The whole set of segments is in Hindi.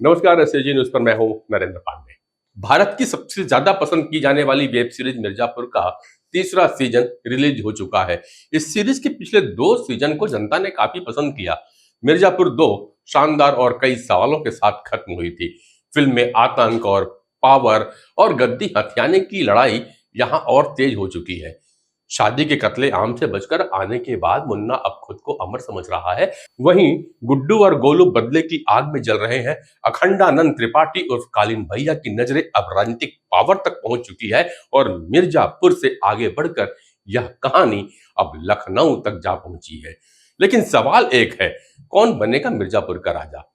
नमस्कार, एसएजी न्यूज पर मैं हूं नरेंद्र पांडे। भारत की सबसे ज्यादा पसंद की जाने वाली वेब सीरीज मिर्जापुर का तीसरा सीजन रिलीज हो चुका है। इस सीरीज के पिछले 2 सीजन को जनता ने काफी पसंद किया। मिर्जापुर 2 शानदार और कई सवालों के साथ खत्म हुई थी। फिल्म में आतंक और पावर और गद्दी हथियाने की लड़ाई यहाँ और तेज हो चुकी है। शादी के कत्ले आम से बचकर आने के बाद मुन्ना अब खुद को अमर समझ रहा है। वहीं गुड्डू और गोलू बदले की आग में जल रहे हैं। अखंडानंद त्रिपाठी उर्फ कालीन भैया की नजरें अब राजनीतिक पावर तक पहुंच चुकी है और मिर्जापुर से आगे बढ़कर यह कहानी अब लखनऊ तक जा पहुंची है। लेकिन सवाल एक है, कौन बनेगा मिर्जापुर का राजा?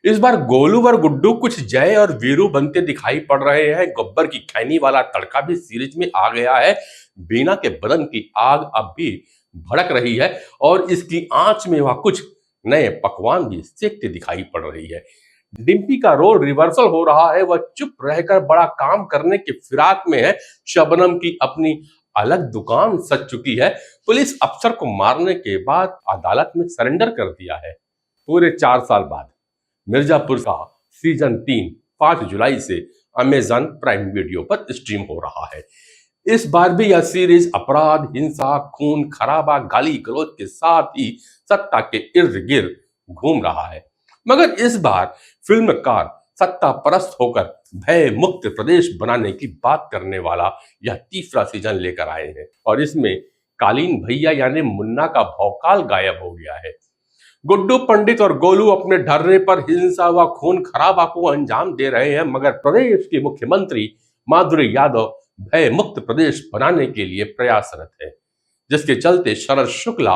इस बार गोलू और गुड्डू कुछ जय और वीरू बनते दिखाई पड़ रहे हैं। गब्बर की खैनी वाला तड़का भी सीरीज में आ गया है। बीना के बदन की आग अब भी भड़क रही है और इसकी आंच में वह कुछ नए पकवान भी सेकते दिखाई पड़ रही है। डिम्पी का रोल रिवर्सल हो रहा है। वह चुप रहकर बड़ा काम करने के फिराक में है। शबनम की अपनी अलग दुकान सज चुकी है। पुलिस अफसर को मारने के बाद अदालत में सरेंडर कर दिया है। पूरे 4 साल बाद मिर्जापुर का सीजन 3 5 जुलाई से अमेजन प्राइम वीडियो पर स्ट्रीम हो रहा है। इस बार भी यह सीरीज अपराध, हिंसा, खून खराबा, गाली गलौज के साथ ही सत्ता के इर्द गिर्द घूम रहा है। मगर इस बार फिल्मकार सत्ता परस्त होकर भय मुक्त प्रदेश बनाने की बात करने वाला यह तीसरा सीजन लेकर आए हैं और इसमें कालीन भैया यानी मुन्ना का भौकाल गायब हो गया है। गुड्डू पंडित और गोलू अपने ढर्रे पर हिंसा व खून खराबा को अंजाम दे रहे हैं, मगर प्रदेश की मुख्यमंत्री माधुरी यादव भय मुक्त प्रदेश बनाने के लिए प्रयासरत है, जिसके चलते शरद शुक्ला,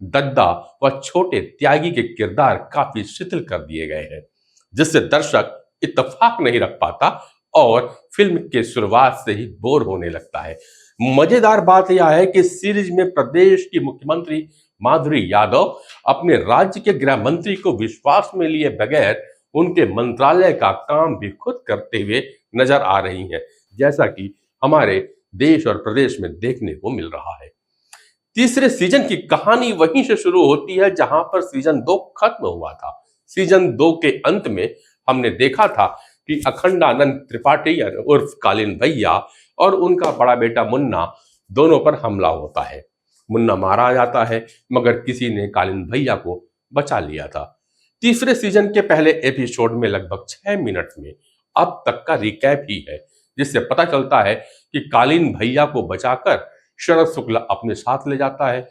दद्दा व छोटे त्यागी के किरदार काफी शिथिल कर दिए गए हैं, जिससे दर्शक इत्तेफाक नहीं रख पाता और फिल्म के शुरुआत से ही बोर होने लगता है। मजेदार बात यह है कि सीरीज में प्रदेश की मुख्यमंत्री माधुरी यादव अपने राज्य के गृह मंत्री को विश्वास में लिए बगैर उनके मंत्रालय का काम भी खुद करते हुए नजर आ रही हैं, जैसा कि हमारे देश और प्रदेश में देखने को मिल रहा है। तीसरे सीजन की कहानी वहीं से शुरू होती है जहां पर सीजन 2 खत्म हुआ था। सीजन 2 के अंत में हमने देखा था कि अखंडानंद त्रिपाठी उर्फ कालीन भैया और उनका बड़ा बेटा मुन्ना दोनों पर हमला होता है। मुन्ना मारा जाता है, मगर किसी ने कालीन भैया को बचा लिया था। तीसरे सीजन के पहले एपिसोड में लगभग 6 मिनट में अब तक का रिकैप ही है, जिससे पता चलता है कि कालीन भैया को बचाकर शरद शुक्ला अपने साथ ले जाता है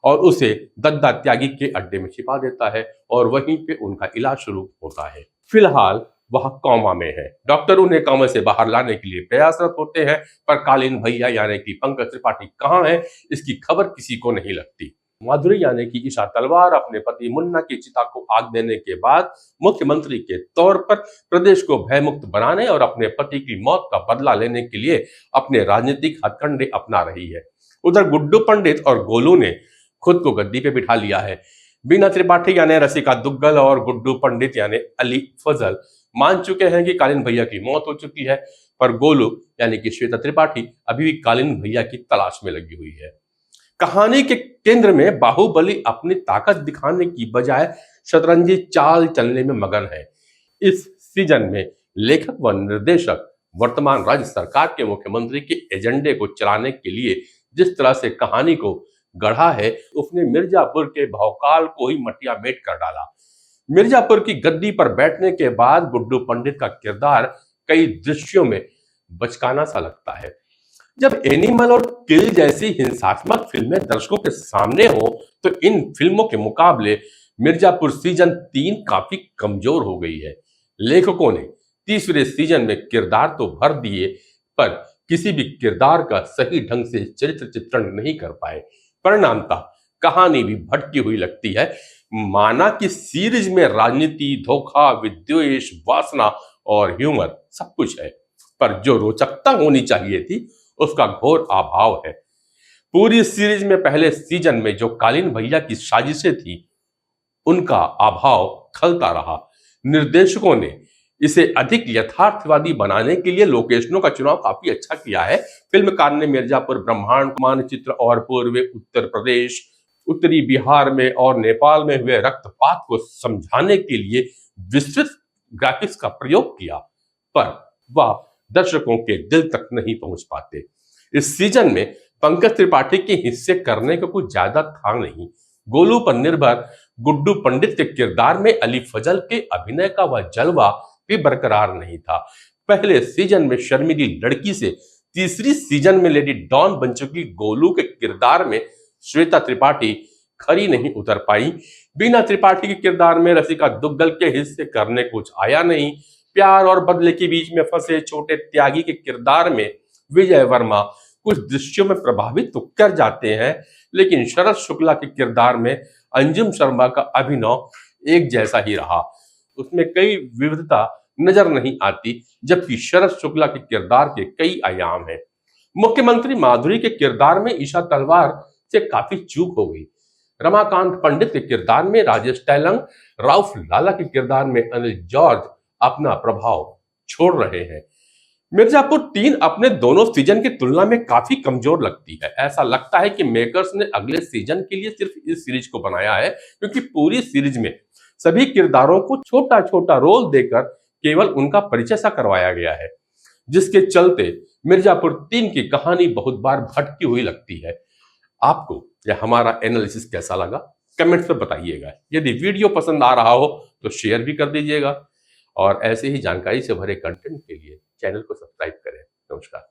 और उसे दद्दा त्यागी के अड्डे में छिपा देता है और वहीं पे उनका इलाज शुरू होता है। फिलहाल वह कोमा में है। डॉक्टर उन्हें कोमा से बाहर लाने के लिए प्रयासरत होते हैं, पर कालीन भैया यानी कि पंकज त्रिपाठी कहाँ है, इसकी खबर किसी को नहीं लगती। माधुरी यानी कि ईशा तलवार अपने पति मुन्ना की चिता को आग देने के बाद मुख्यमंत्री के तौर पर प्रदेश को भयमुक्त बनाने और अपने पति की मौत का बदला लेने के लिए अपने राजनीतिक हथकंडे अपना रही है। उधर गुड्डू पंडित और गोलू ने खुद को गद्दी पे बिठा लिया है। बीना त्रिपाठी यानी रसिका दुग्गल और गुड्डू पंडित यानी अली फजल मान चुके हैं कि कालीन भैया की मौत हो चुकी है, पर गोलू यानी कि श्वेता त्रिपाठी अभी भी कालीन भैया की तलाश में लगी हुई है। कहानी के केंद्र में बाहुबली अपनी ताकत दिखाने की बजाय शतरंजी चाल चलने में मगन है। इस सीजन में लेखक व निर्देशक वर्तमान राज्य सरकार के मुख्यमंत्री के एजेंडे को चलाने के लिए जिस तरह से कहानी को गढ़ा है, उसने मिर्जापुर के भौकाल को ही मटिया मेट कर डाला। मिर्जापुर की गद्दी पर बैठने के बाद गुड्डू पंडित का किरदार कई दृश्यों में बचकाना सा लगता है। जब एनिमल और किल जैसी हिंसात्मक फिल्में दर्शकों के सामने हो, तो इन फिल्मों के मुकाबले मिर्जापुर सीजन 3 काफी कमजोर हो गई है। लेखकों ने तीसरे सीजन में किरदार तो भर दिए, पर किसी भी किरदार का सही ढंग से चरित्र चित्रण नहीं कर पाए। परिणामतः कहानी भी भटकी हुई लगती है। माना कि सीरीज में राजनीति, धोखा, विद्वेष, वासना और ह्यूमर सब कुछ है, पर जो रोचकता होनी चाहिए थी उसका घोर अभाव है। पूरी सीरीज में पहले सीजन में जो कालीन भैया की साजिशें थी, उनका अभाव खलता रहा। निर्देशकों ने इसे अधिक यथार्थवादी बनाने के लिए लोकेशनों का चुनाव काफी अच्छा किया है। फिल्मकार ने मिर्जापुर ब्रह्मांड मानचित्र और पूर्वी उत्तर प्रदेश, उत्तरी बिहार में और नेपाल में हुए रक्तपात को समझाने के लिए विस्तृत ग्राफिक्स का प्रयोग किया, पर वह दर्शकों के दिल तक नहीं पहुंच पाते। इस सीजन में पंकज त्रिपाठी के हिस्से करने को कुछ ज्यादा था नहीं। गोलू पर निर्भर गुड्डू पंडित के किरदार में अली फजल के अभिनय का वह जलवा भी बरकरार नहीं था। पहले सीजन में शर्मीली लड़की से तीसरी सीजन में लेडी डॉन बन चुकी गोलू के किरदार में श्वेता त्रिपाठी खरी नहीं उतर पाई। बीना त्रिपाठी के किरदार में रसिका दुग्गल के हिस्से करने कुछ आया नहीं। प्यार और बदले के बीच में फंसे छोटे त्यागी के किरदार में विजय वर्मा कुछ दृश्यों में प्रभावित तो कर जाते हैं, लेकिन शरद शुक्ला के किरदार में अंजुम शर्मा का अभिनय एक जैसा ही रहा। उसमें कई विविधता नजर नहीं आती, जबकि शरद शुक्ला के किरदार के कई आयाम हैं। मुख्यमंत्री माधुरी के किरदार में ईशा तलवार से काफी चूक हो गई। रमाकांत पंडित के किरदार में राजेश तैलंग, राउफ लाला के किरदार में अनिल जॉर्ज अपना प्रभाव छोड़ रहे हैं। मिर्जापुर 3 अपने दोनों सीजन की तुलना में काफी कमजोर लगती है। ऐसा लगता है कि मेकर्स ने अगले सीजन के लिए सिर्फ इस सीरीज को बनाया है, क्योंकि पूरी सीरीज में सभी किरदारों को छोटा छोटा रोल देकर केवल उनका परिचय सा करवाया गया है, जिसके चलते मिर्जापुर 3 की कहानी बहुत बार भटकी हुई लगती है। आपको यह हमारा एनालिसिस कैसा लगा, कमेंट्स में बताइएगा। यदि वीडियो पसंद आ रहा हो तो शेयर भी कर दीजिएगा, और ऐसे ही जानकारी से भरे कंटेंट के लिए चैनल को सब्सक्राइब करें। नमस्कार।